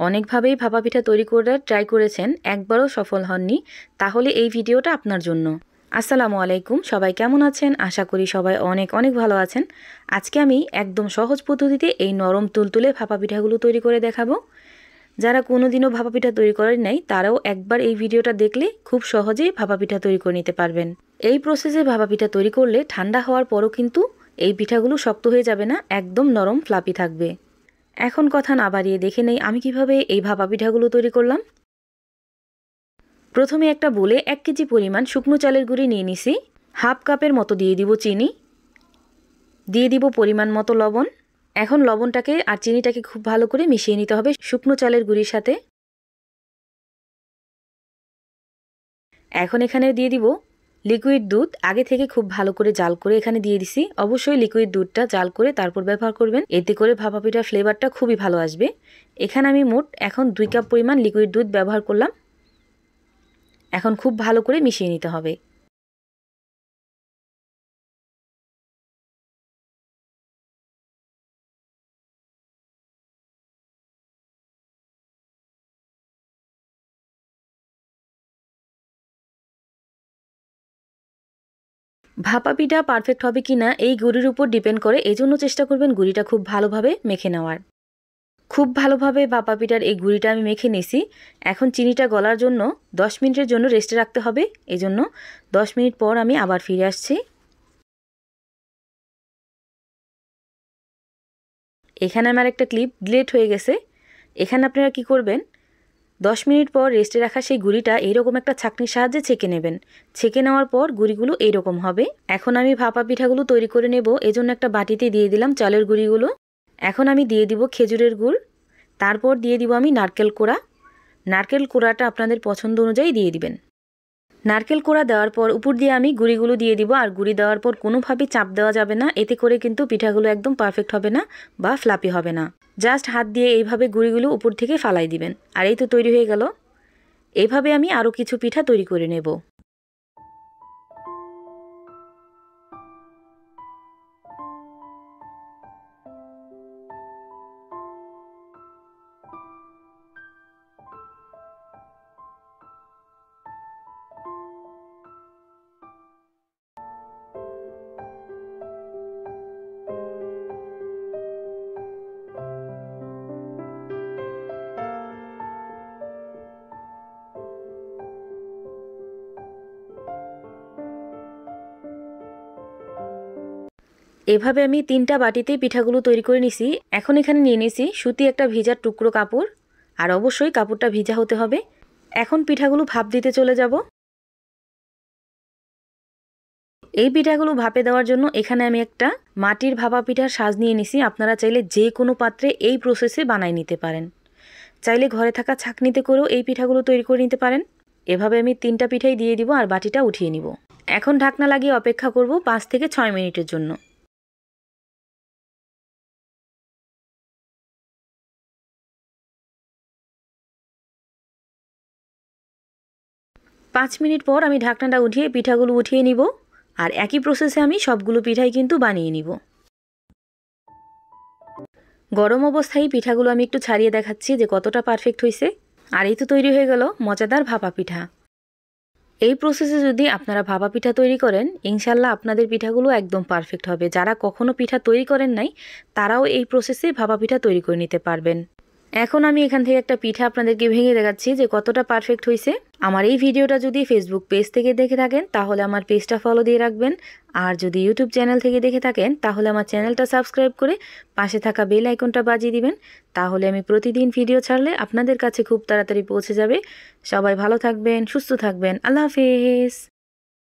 অনেকভাবেই ভাপা পিঠা তৈরি করে ট্রাই করেছেন, একবারও সফল হননি, তাহলে এই ভিডিওটা আপনার জন্য। আসসালামু আলাইকুম, সবাই কেমন আছেন? আশা করি সবাই অনেক অনেক ভালো আছেন। আজকে আমি একদম সহজ পদ্ধতিতে এই নরম তুলতুলে ভাপা পিঠাগুলো তৈরি করে দেখাবো। যারা কোনোদিনও ভাপা পিঠা তৈরি করেন নাই তারাও একবার এই ভিডিওটা দেখলে খুব সহজেই ভাপা পিঠা তৈরি করে নিতে পারবেন। এই প্রসেসে ভাপা পিঠা তৈরি করলে ঠান্ডা হওয়ার পরও কিন্তু এই পিঠাগুলো শক্ত হয়ে যাবে না, একদম নরম ফ্লাপি থাকবে। এখন কথা না বাড়িয়ে দেখে নেই আমি কিভাবে এই ভাপা পিঠাগুলো তৈরি করলাম। প্রথমে একটা বলে 1 কেজি পরিমাণ শুকনো চালের গুঁড়ি নিয়ে নিছি। হাফ কাপের মতো দিয়ে দিব চিনি, দিয়ে দিব পরিমাণ মতো লবণ। এখন লবণটাকে আর চিনিটাকে খুব ভালো করে মিশিয়ে নিতে হবে শুকনো চালের গুঁড়ির সাথে। এখন এখানে দিয়ে দিব লিকুইড দুধ। আগে থেকে খুব ভালো করে জাল করে এখানে দিয়ে দিছি। অবশ্যই লিকুইড দুধটা জাল করে তারপর ব্যবহার করবেন, এতে করে ভাপা পিঠার ফ্লেভারটা খুবই ভালো আসবে। এখানে আমি মোট এখন 2 কাপ পরিমাণ লিকুইড দুধ ব্যবহার করলাম। এখন খুব ভালো করে মিশিয়ে নিতে হবে। ভাপা পিঠা পারফেক্ট হবে কিনা এই গুঁড়ির উপর ডিপেন্ড করে, এজন্য চেষ্টা করবেন গুঁড়িটা খুব ভালোভাবে মেখে নেওয়ার। খুব ভালোভাবে ভাপা পিঠার এই গুঁড়িটা আমি মেখে নিছি। এখন চিনিটা গলার জন্য 10 মিনিটের জন্য রেস্টে রাখতে হবে। এজন্য 10 মিনিট পর আমি আবার ফিরে আসছি। এখানে আমার একটা ক্লিপ ডিলিট হয়ে গেছে। এখানে আপনারা কি করবেন, 10 মিনিট পর রেস্টে রাখা সেই গুঁড়িটা এইরকম একটা ছাঁকনির সাহায্যে ছেঁকে নেবেন। ছেঁকে নেওয়ার পর গুঁড়িগুলো এইরকম হবে। এখন আমি ভাপা পিঠাগুলো তৈরি করে নেব, এজন্য একটা বাটিতে দিয়ে দিলাম চালের গুঁড়িগুলো। এখন আমি দিয়ে দিব খেজুরের গুড়, তারপর দিয়ে দিব আমি নারকেল কোড়া। নারকেল কোড়াটা আপনাদের পছন্দ অনুযায়ী দিয়ে দিবেন। নারকেল কোড়া দেওয়ার পর উপর দিয়ে আমি গুঁড়িগুলো দিয়ে দিব। আর গুঁড়ি দেওয়ার পর কোনোভাবেই চাপ দেওয়া যাবে না, এতে করে কিন্তু পিঠাগুলো একদম পারফেক্ট হবে না বা ফ্লাপি হবে না। জাস্ট হাত দিয়ে এইভাবে গুঁড়িগুলো উপর থেকে ফালাই দিবেন। আর এই তো তৈরি হয়ে গেল। এইভাবে আমি আরও কিছু পিঠা তৈরি করে নেব। এভাবে আমি 3টা বাটিতে পিঠাগুলো তৈরি করে নিছি। এখন এখানে নিয়ে নিছি সুতি একটা ভিজার টুকরো কাপড়, আর অবশ্যই কাপড়টা ভিজা হতে হবে। এখন পিঠাগুলো ভাপ দিতে চলে যাব। এই পিঠাগুলো ভাপে দেওয়ার জন্য এখানে আমি একটা মাটির ভাপা পিঠার সাজ নিয়ে নিছি। আপনারা চাইলে যে কোনো পাত্রে এই প্রসেসে বানাই নিতে পারেন। চাইলে ঘরে থাকা ছাঁকনিতে করেও এই পিঠাগুলো তৈরি করে নিতে পারেন। এভাবে আমি 3টা পিঠাই দিয়ে দিব আর বাটিটা উঠিয়ে নিব। এখন ঢাকনা লাগিয়ে অপেক্ষা করব 5 থেকে 6 মিনিটের জন্য। 5 মিনিট পর আমি ঢাকনাটা উঠিয়ে পিঠাগুলো উঠিয়ে নিব। আর একই প্রসেসে আমি সবগুলো পিঠাই কিন্তু বানিয়ে নিব। গরম অবস্থায় পিঠাগুলো আমি একটু ছাড়িয়ে দেখাচ্ছি যে কতটা পারফেক্ট হয়েছে। আর এই তো তৈরি হয়ে গেল মজাদার ভাপা পিঠা। এই প্রসেসে যদি আপনারা ভাপা পিঠা তৈরি করেন, ইনশাল্লাহ আপনাদের পিঠাগুলো একদম পারফেক্ট হবে। যারা কখনো পিঠা তৈরি করেন নাই তারাও এই প্রসেসে ভাপা পিঠা তৈরি করে নিতে পারবেন। এখন আমি এখান থেকে একটা পিঠা আপনাদেরকে ভেঙে দেখাচ্ছি যে কতটা পারফেক্ট হয়েছে। আমার এই ভিডিওটা যদি ফেসবুক পেজ থেকে দেখে থাকেন তাহলে আমার পেজটা ফলো দিয়ে রাখবেন। আর যদি ইউটিউব চ্যানেল থেকে দেখে থাকেন তাহলে আমার চ্যানেলটা সাবস্ক্রাইব করে পাশে থাকা বেল আইকনটা বাজিয়ে দিবেন। তাহলে আমি প্রতিদিন ভিডিও ছাড়লে আপনাদের কাছে খুব তাড়াতাড়ি পৌঁছে যাবে। সবাই ভালো থাকবেন, সুস্থ থাকবেন। আল্লাহ হাফেজ।